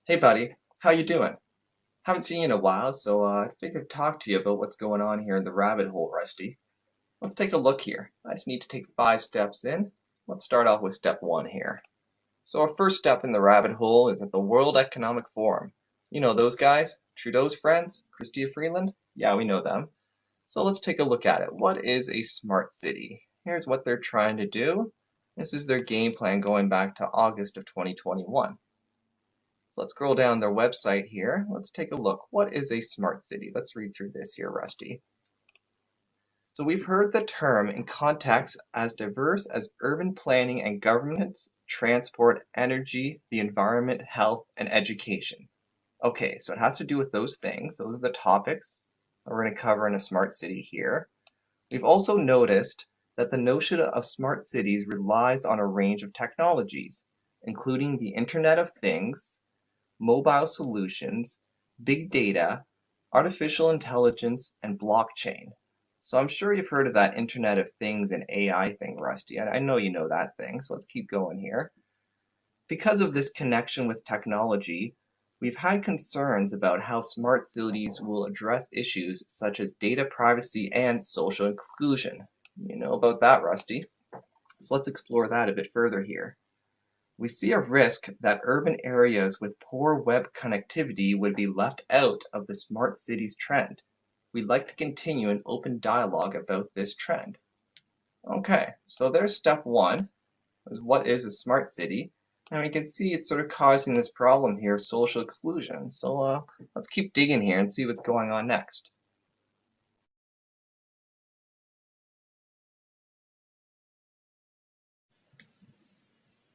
Hey buddy, how you doing? Haven't seen you in a while, so I figured I'd talk to you about what's going on here in the rabbit hole, Rusty. Let's take a look here. I just need to take 5 steps in. Let's start off with step 1 here. So our first step in the rabbit hole is at the World Economic Forum. You know those guys? Trudeau's friends? Chrystia Freeland? Yeah, we know them. So let's take a look at it. What is a smart city? Here's what they're trying to do. This is their game plan going back to August of 2021. So let's scroll down their website here. Let's take a look. What is a smart city? Let's read through this here, Rusty. So we've heard the term in contexts as diverse as urban planning and governance, transport, energy, the environment, health, and education. Okay, so it has to do with those things. Those are the topics that we're going to cover in a smart city here. We've also noticed that the notion of smart cities relies on a range of technologies, including the Internet of Things, mobile solutions, big data, artificial intelligence, and blockchain. So I'm sure you've heard of that Internet of Things and AI thing, Rusty. I know you know that thing, so let's keep going here. Because of this connection with technology, we've had concerns about how smart cities will address issues such as data privacy and social exclusion. You know about that, Rusty. So let's explore that a bit further here. We see a risk that urban areas with poor web connectivity would be left out of the smart cities trend. We'd like to continue an open dialogue about this trend. Okay, so there's step 1, is what is a smart city? And we can see it's sort of causing this problem here of social exclusion. So let's keep digging here and see what's going on next.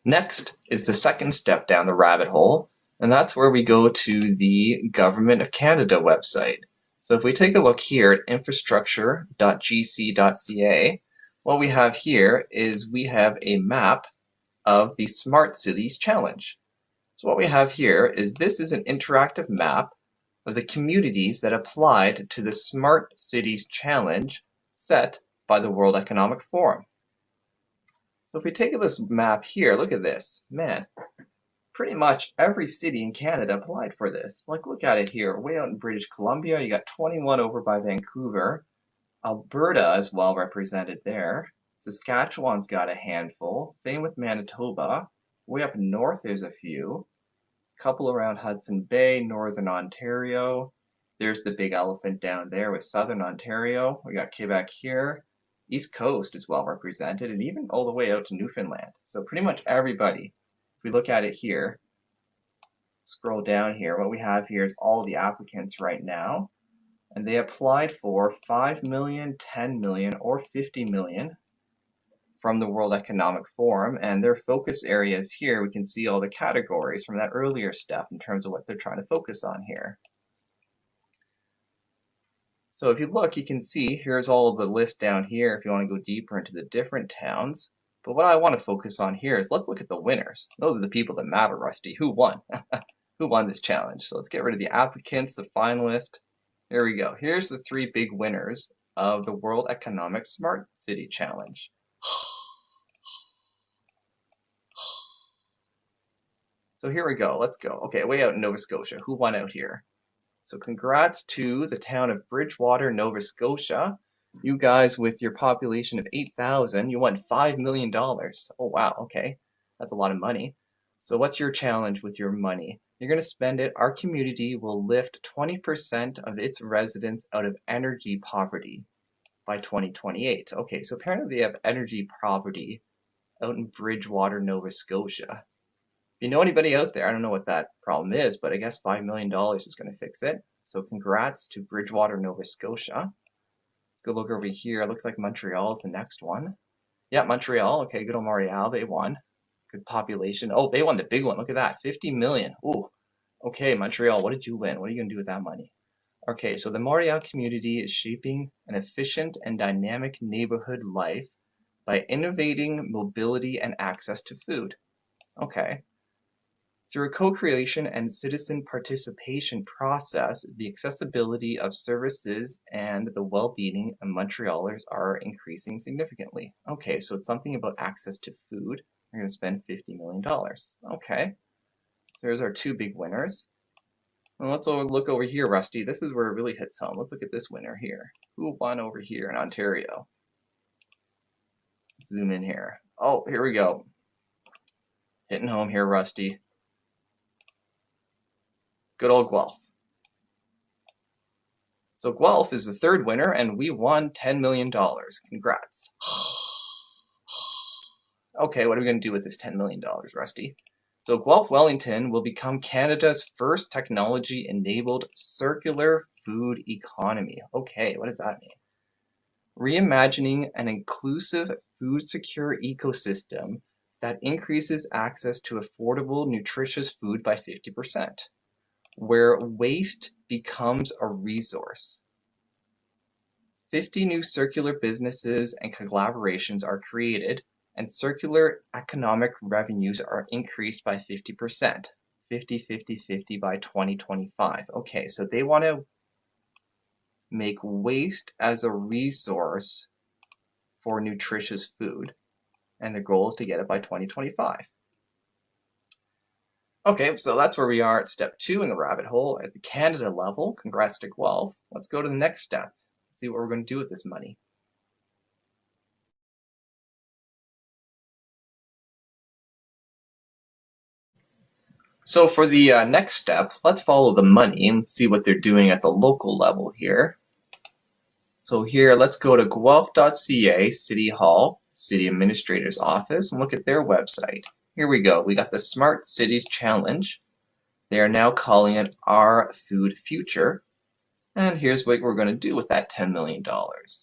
Next is the second step down the rabbit hole, and that's where we go to the Government of Canada website. So if we take a look here at infrastructure.gc.ca, what we have here is we have a map of the Smart Cities Challenge. So what we have here is this is an interactive map of the communities that applied to the Smart Cities Challenge set by the World Economic Forum. So if we take this map here, look at this. Man, pretty much every city in Canada applied for this. Like, look at it here. Way out in British Columbia, you got 21 over by Vancouver. Alberta is well represented there. Saskatchewan's got a handful. Same with Manitoba. Way up north, there's a few. A couple around Hudson Bay, Northern Ontario. There's the big elephant down there with Southern Ontario. We got Quebec here. East Coast is well represented, and even all the way out to Newfoundland. So pretty much everybody. If we look at it here, scroll down here, what we have here is all the applicants right now, and they applied for 5 million, 10 million, or 50 million from the World Economic Forum, and their focus areas here, we can see all the categories from that earlier step in terms of what they're trying to focus on here. So if you look, you can see here's all of the list down here if you want to go deeper into the different towns. But what I want to focus on here is let's look at the winners. Those are the people that matter, Rusty. Who won? Who won this challenge? So let's get rid of the applicants, the finalists. Here we go. Here's the 3 big winners of the World Economic Smart City Challenge. So here we go. Let's go. Okay, way out in Nova Scotia. Who won out here? So congrats to the town of Bridgewater, Nova Scotia. You guys, with your population of 8,000, you won $5 million. Oh, wow. Okay. That's a lot of money. So what's your challenge with your money? You're going to spend it. Our community will lift 20% of its residents out of energy poverty by 2028. Okay, so apparently they have energy poverty out in Bridgewater, Nova Scotia. If you know anybody out there, I don't know what that problem is, but I guess $5 million is going to fix it. So congrats to Bridgewater, Nova Scotia. Let's go look over here. It looks like Montreal is the next one. Yeah, Montreal. Okay, good old Montreal. They won. Good population. Oh, they won the big one. Look at that. 50 million. Ooh. Okay, Montreal, what did you win? What are you going to do with that money? Okay, so the Montreal community is shaping an efficient and dynamic neighborhood life by innovating mobility and access to food. Okay. Through a co-creation and citizen participation process, the accessibility of services and the well-being of Montrealers are increasing significantly. Okay, so it's something about access to food. We're going to spend $50 million. Okay, There's our two big winners. And let's look over here, Rusty. This is where it really hits home. Let's look at this winner here. Who won over here in Ontario? Zoom in here. Oh, here we go. Hitting home here, Rusty. Good old Guelph. So Guelph is the third winner, and we won $10 million. Congrats. Okay, what are we going to do with this $10 million, Rusty? So Guelph Wellington will become Canada's first technology-enabled circular food economy. Okay, what does that mean? Reimagining an inclusive food-secure ecosystem that increases access to affordable, nutritious food by 50%, where waste becomes a resource. 50 new circular businesses and collaborations are created, and circular economic revenues are increased by 50%, 50-50-50 by 2025. Okay, so they want to make waste as a resource for nutritious food, and their goal is to get it by 2025. Okay, so that's where we are at step 2 in the rabbit hole at the Canada level. Congrats to Guelph. Let's go to the next step. See what we're going to do with this money. So for the next step, let's follow the money and see what they're doing at the local level here. So here, let's go to guelph.ca, City Hall, City Administrator's Office, and look at their website. Here we go. We got the Smart Cities Challenge. They are now calling it Our Food Future. And here's what we're going to do with that $10 million.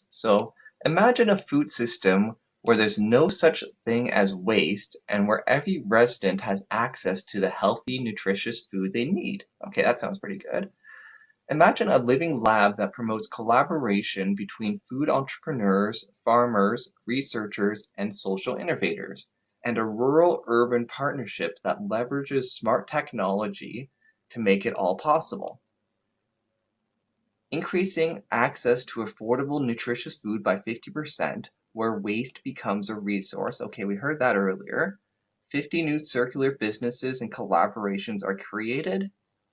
So imagine a food system where there's no such thing as waste and where every resident has access to the healthy, nutritious food they need. Okay, that sounds pretty good. Imagine a living lab that promotes collaboration between food entrepreneurs, farmers, researchers, and social innovators, and a rural-urban partnership that leverages smart technology to make it all possible. Increasing access to affordable, nutritious food by 50%, where waste becomes a resource. Okay, we heard that earlier. 50 new circular businesses and collaborations are created,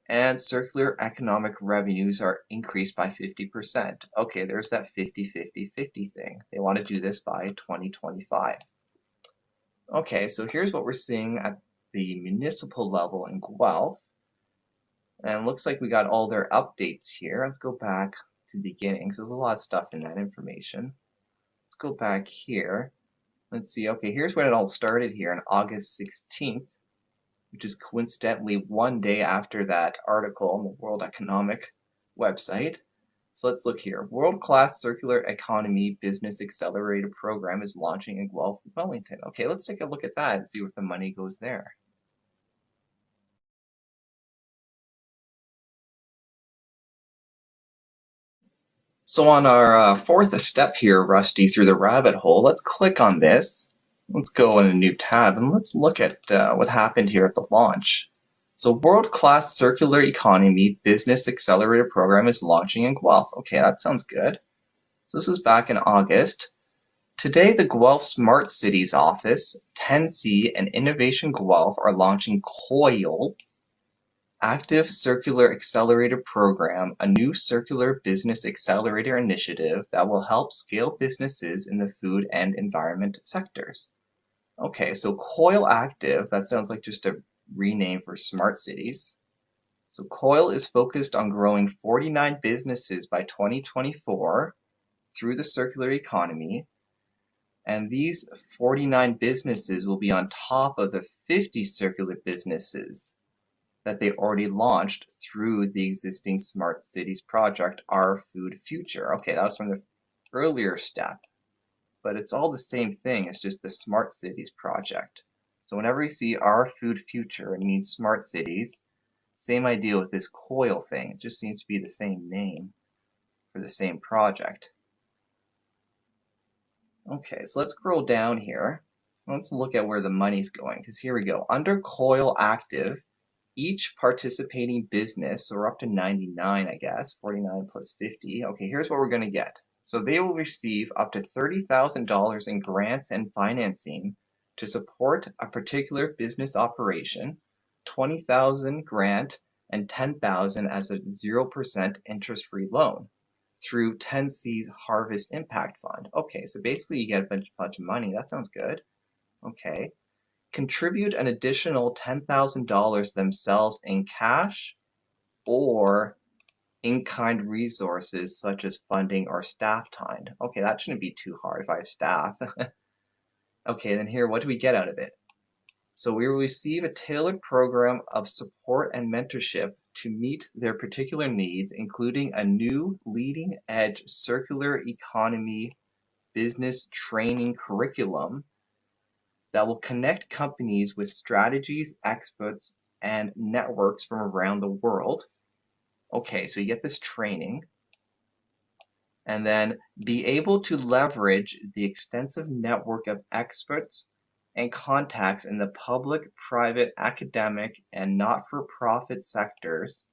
and circular economic revenues are increased by 50%. Okay, there's that 50-50-50 thing. They want to do this by 2025. Okay, so here's what we're seeing at the municipal level in Guelph. And it looks like we got all their updates here. Let's go back to the beginning. So there's a lot of stuff in that information. Let's go back here. Let's see. Okay, here's when it all started here on August 16th, which is coincidentally one day after that article on the World Economic website. So let's look here. World-class Circular Economy Business Accelerator Program is launching in Guelph, Wellington. Okay, let's take a look at that and see where the money goes there. So on our fourth step here, Rusty, through the rabbit hole, let's click on this. Let's go in a new tab and let's look at what happened here at the launch. So World-Class Circular Economy Business Accelerator Program is launching in Guelph. Okay, that sounds good. So this is back in August. Today, the Guelph Smart Cities Office, 10C, and Innovation Guelph are launching Coil, Active Circular Accelerator Program, a new circular business accelerator initiative that will help scale businesses in the food and environment sectors. Okay, so Coil Active, that sounds like just a rename for Smart Cities. So Coil is focused on growing 49 businesses by 2024 through the circular economy, and these 49 businesses will be on top of the 50 circular businesses that they already launched through the existing Smart Cities project, Our Food Future. Okay, that was from the earlier step, but it's all the same thing. It's just the Smart Cities project. So whenever you see Our Food Future, it means Smart Cities. Same idea with this Coil thing. It just seems to be the same name for the same project. Okay, so let's scroll down here. Let's look at where the money's going, because here we go. Under Coil Active, each participating business, or up to 99, I guess, 49 plus 50. Okay, here's what we're going to get. So they will receive up to $30,000 in grants and financing to support a particular business operation, $20,000 grant and $10,000 as a 0% interest-free loan through 10C's Harvest Impact Fund. Okay, so basically you get a bunch of money. That sounds good. Okay. Contribute an additional $10,000 themselves in cash or in-kind resources such as funding or staff time. Okay, that shouldn't be too hard if I have staff. Okay, then here, what do we get out of it? So we will receive a tailored program of support and mentorship to meet their particular needs, including a new leading-edge circular economy business training curriculum that will connect companies with strategies, experts, and networks from around the world. Okay, so you get this training, and then be able to leverage the extensive network of experts and contacts in the public, private, academic, and not-for-profit sectors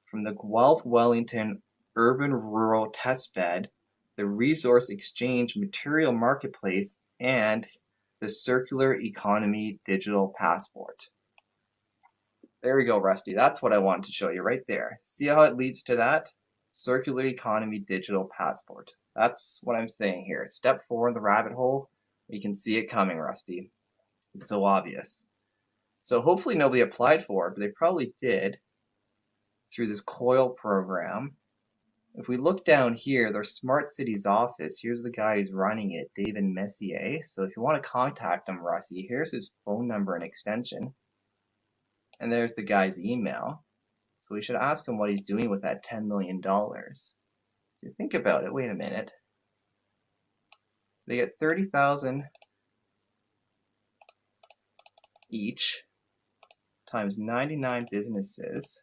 from the Guelph Wellington Urban-Rural Testbed, the Resource Exchange Material Marketplace, and the Circular Economy Digital Passport. There we go, Rusty. That's what I wanted to show you right there. See how it leads to that? Circular Economy Digital Passport. That's what I'm saying here. Step 4 in the rabbit hole. You can see it coming, Rusty. It's so obvious. So hopefully nobody applied for it, but they probably did through this Coil program. If we look down here, there's Smart Cities office. Here's the guy who's running it, David Messier. So if you want to contact him, Rusty, here's his phone number and extension. And there's the guy's email. So we should ask him what he's doing with that $10 million. If you think about it, wait a minute. They get $30,000 each times 99 businesses.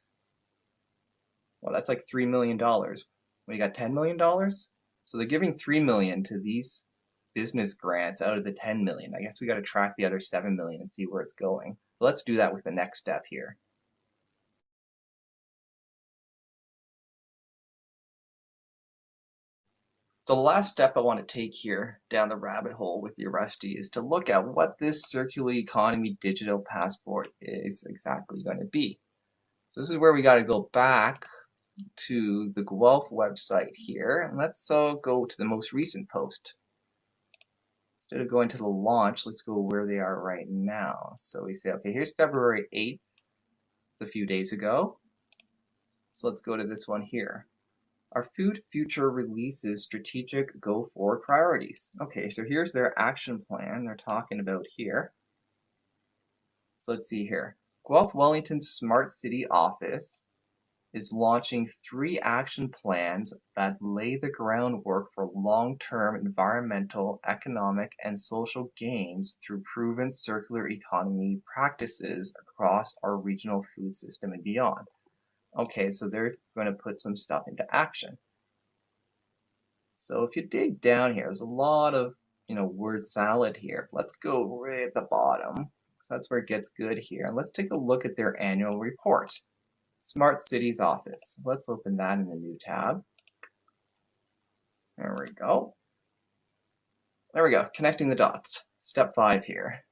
Well, that's like $3 million. We got $10 million? So they're giving $3 million to these business grants out of the $10 million. I guess we got to track the other $7 million and see where it's going. But let's do that with the next step here. So the last step I want to take here down the rabbit hole with you, Rusty, is to look at what this Circular Economy Digital Passport is exactly going to be. So this is where we got to go back to the Guelph website here, and let's go to the most recent post. Instead of going to the launch, let's go where they are right now. So we say, okay, here's February 8th. It's a few days ago. So let's go to this one here. Our Food Future releases strategic go-forward priorities. Okay, so here's their action plan they're talking about here. So let's see here. Guelph Wellington Smart City Office is launching 3 action plans that lay the groundwork for long-term environmental, economic, and social gains through proven circular economy practices across our regional food system and beyond. Okay, so they're going to put some stuff into action. So if you dig down here, there's a lot of, word salad here. Let's go right at the bottom. So that's where it gets good here. And let's take a look at their annual report. Smart Cities Office. Let's open that in a new tab. There we go. There we go. Connecting the dots. Step 5 here.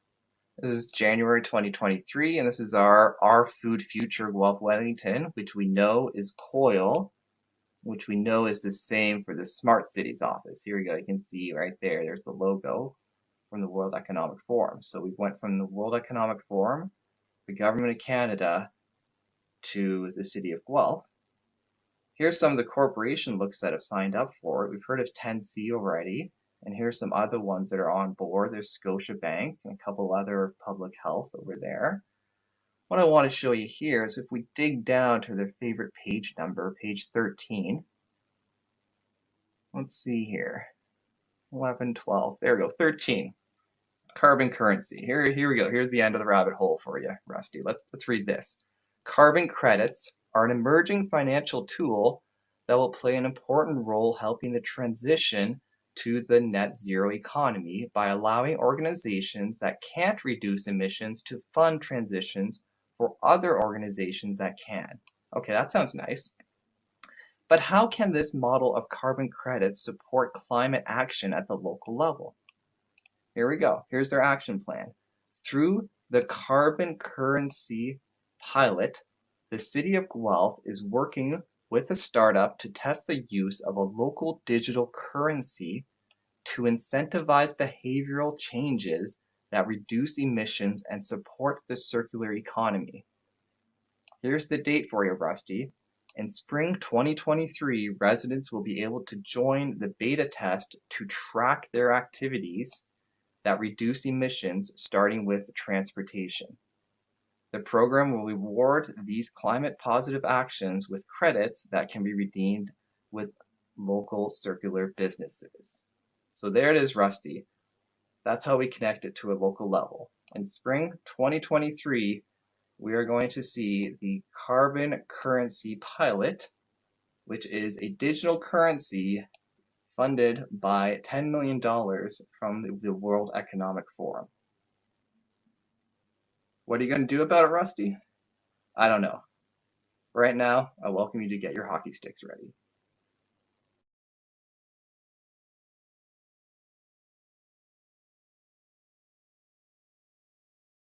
This is January 2023, and this is our Food Future Guelph Wellington, which we know is Coil, which we know is the same for the Smart Cities office. Here we go. You can see right there. There's the logo from the World Economic Forum. So we went from the World Economic Forum, the Government of Canada, to the City of Guelph. Here's some of the corporation looks that have signed up for it. We've heard of 10C already. And here's some other ones that are on board. There's Scotiabank and a couple other public healths over there. What I want to show you here is if we dig down to their favorite page number, page 13. Let's see here. 11, 12. There we go. 13. Carbon currency. Here we go. Here's the end of the rabbit hole for you, Rusty. Let's read this. Carbon credits are an emerging financial tool that will play an important role helping the transition to the net zero economy by allowing organizations that can't reduce emissions to fund transitions for other organizations that can. Okay, that sounds nice. But how can this model of carbon credits support climate action at the local level? Here we go. Here's their action plan. Through the carbon currency pilot, the city of Guelph is working with a startup to test the use of a local digital currency to incentivize behavioral changes that reduce emissions and support the circular economy. Here's the date for you, Rusty. In spring 2023, residents will be able to join the beta test to track their activities that reduce emissions, starting with transportation. The program will reward these climate-positive actions with credits that can be redeemed with local circular businesses. So there it is, Rusty. That's how we connect it to a local level. In spring 2023, we are going to see the carbon currency pilot, which is a digital currency funded by $10 million from the World Economic Forum. What are you going to do about it, Rusty? I don't know. Right now, I welcome you to get your hockey sticks ready.